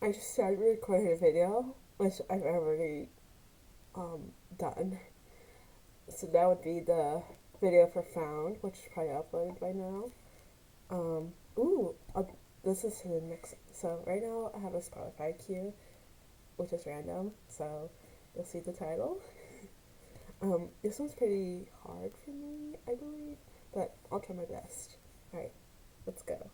I just started recording a video, which I've already done. So that would be the video for Found, which is probably uploaded by now. Ooh, this is the next. So right now I have a Spotify queue, which is random. So you'll see the title. This one's pretty hard for me, I believe, but I'll try my best. All right, let's go.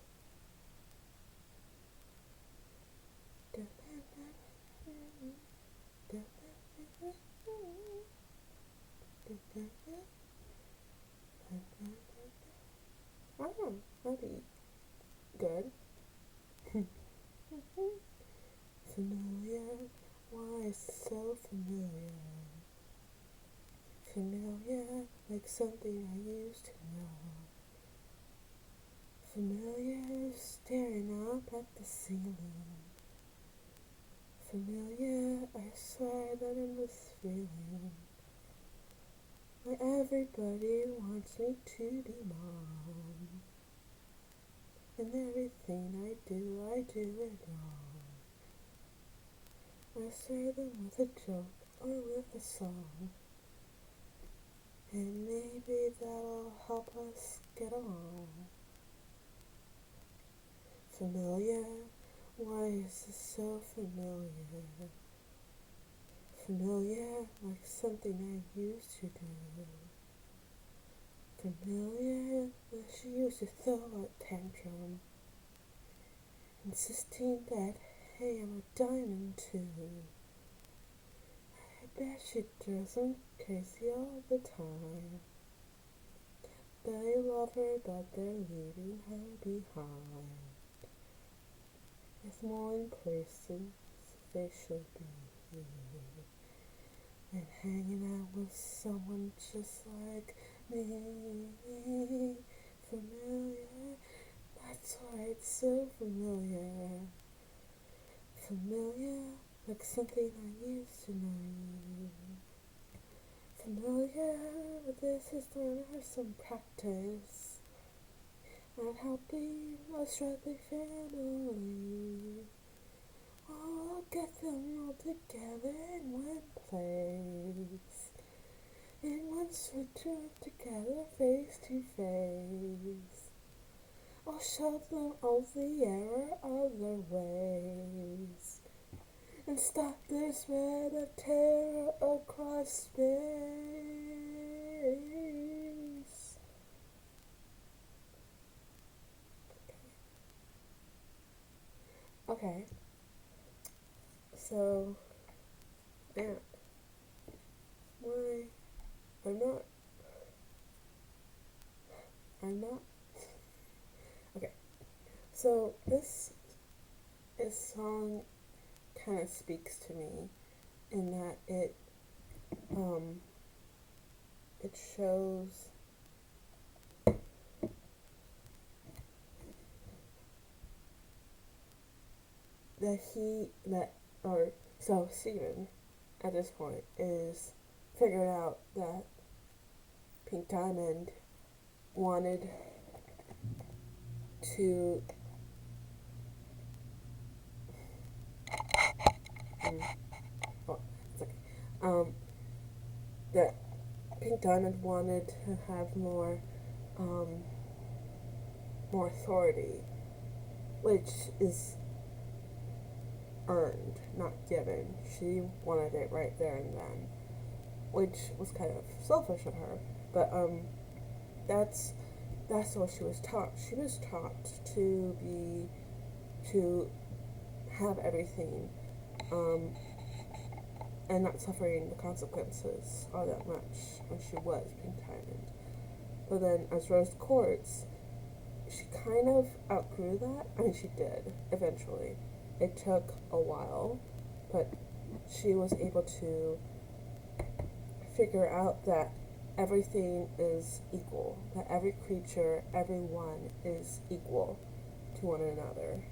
Oh, that'd be good. Familiar, why so familiar? Familiar, like something I used to know. Familiar, staring up at the ceiling. Familiar, I swear that in this feeling. Why everybody wants me to be mom. And everything I do it wrong. I say them with a joke or with a song. And maybe that'll help us get along. Familiar? Why is this so familiar? Familiar, like something I used to do. Familiar, that she used to throw a tantrum, insisting that, hey, I'm a diamond too. I bet she drives them crazy all the time. They love her, but they're leaving her behind. With more in places they should be. And hanging out with someone just like me. Familiar, that's why it's so familiar. Familiar, like something I used to know. Familiar, but this is done for some practice. At helping a struggling family. Oh, I'll get them all together in one place. And once we're together face to face, I'll show them all the error of their ways. And stop this spread of terror across space. Okay, so, yeah, why, I'm not, I'm not, okay, so this song kind of speaks to me in that um, it shows that Steven, at this point, is figured out that Pink Diamond wanted to, oh, it's okay, that Pink Diamond wanted to have um, more authority, which is earned, not given. She wanted it right there and then, which was kind of selfish of her. But that's what she was taught. She was taught to have everything, um, and not suffering the consequences all that much when she was Pink Diamond. But then, as Rose Quartz, she kind of outgrew that. I mean, she did eventually. It took a while, but she was able to figure out that everything is equal, that every creature, everyone is equal to one another.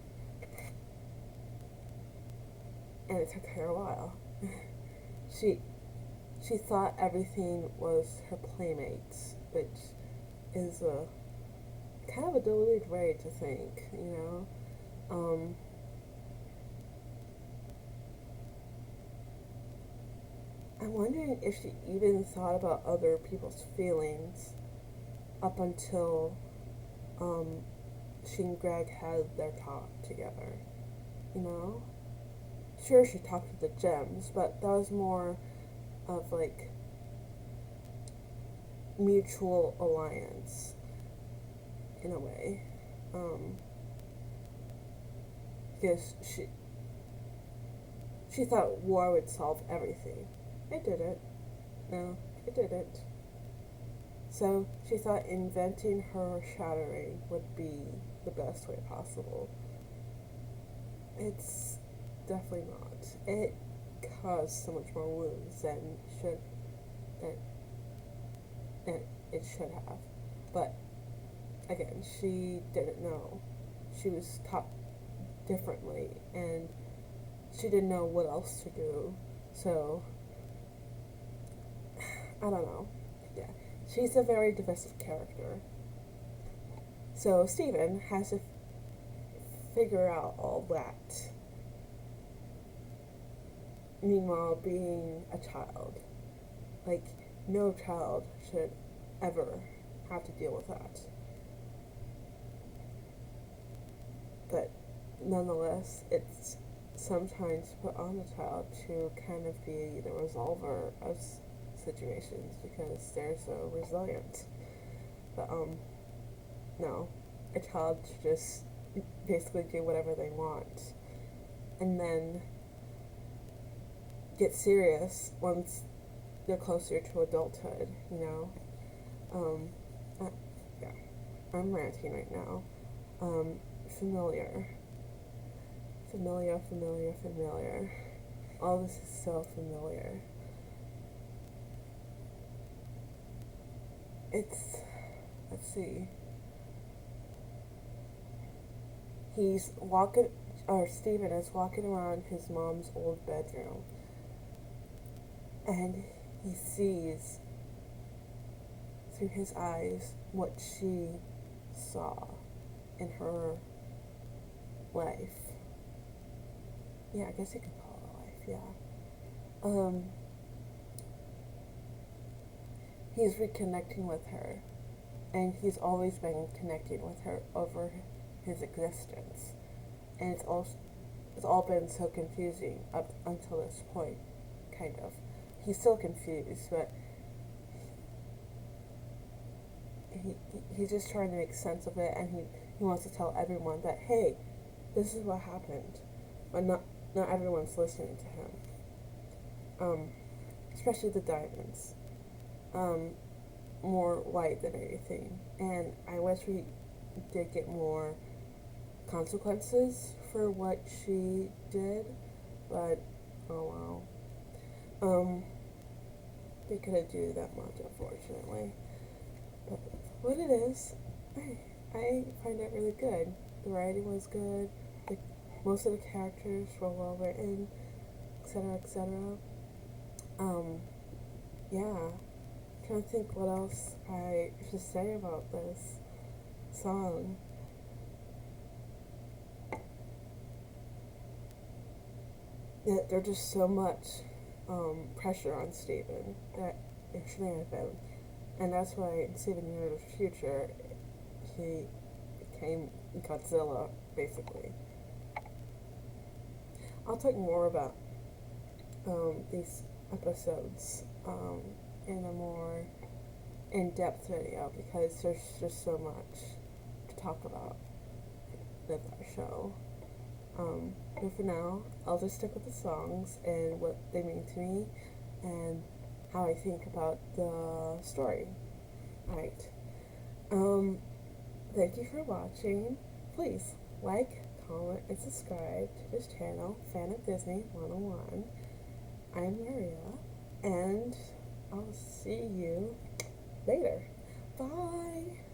And it took her a while. she she thought everything was her playmates, which is a kind of a deluded way to think, you know. I'm wondering if she even thought about other people's feelings up until she and Greg had their talk together. You know? Sure, she talked to the gems, but that was more of like mutual alliance in a way. Because she thought war would solve everything. It didn't. No, it didn't. So she thought inventing her shattering would be the best way possible. It's definitely not. It caused so much more wounds than it should have. But again, she didn't know. She was taught differently, and she didn't know what else to do. So I don't know. Yeah, she's a very divisive character. So Stephen has to figure out all that. Meanwhile, being a child, like no child should ever have to deal with that. But nonetheless, it's sometimes put on the child to kind of be the resolver of situations because they're so resilient. But no, a child should just basically do whatever they want, and then get serious once they're closer to adulthood. You know, yeah, I'm ranting right now. Familiar. Familiar. All this is so familiar. Let's see. He's walking, or Stephen is walking around his mom's old bedroom, and he sees through his eyes what she saw in her life. Yeah, I guess you could call it a life, yeah. He's reconnecting with her, and he's always been connecting with her over his existence. And it's all been so confusing up until this point, kind of. He's still confused, but he's just trying to make sense of it, and he wants to tell everyone that, hey, this is what happened. But not everyone's listening to him. Especially the diamonds. More white than anything. And I wish we did get more consequences for what she did, but oh well. They couldn't do that much, unfortunately. But what it is, I find it really good. The writing was good. Most of the characters were well written, etc., etc. Yeah. Trying to think what else I should say about this song. Yeah, there's just so much pressure on Steven that it shouldn't have been. And that's why in Steven Universe Future, he became Godzilla, basically. I'll talk more about these episodes in a more in-depth video because there's just so much to talk about with that show. But for now, I'll just stick with the songs and what they mean to me and how I think about the story. Alright. Thank you for watching. Please like, comment, and subscribe to this channel, Fan of Disney 101. I'm Maria, and I'll see you later. Bye!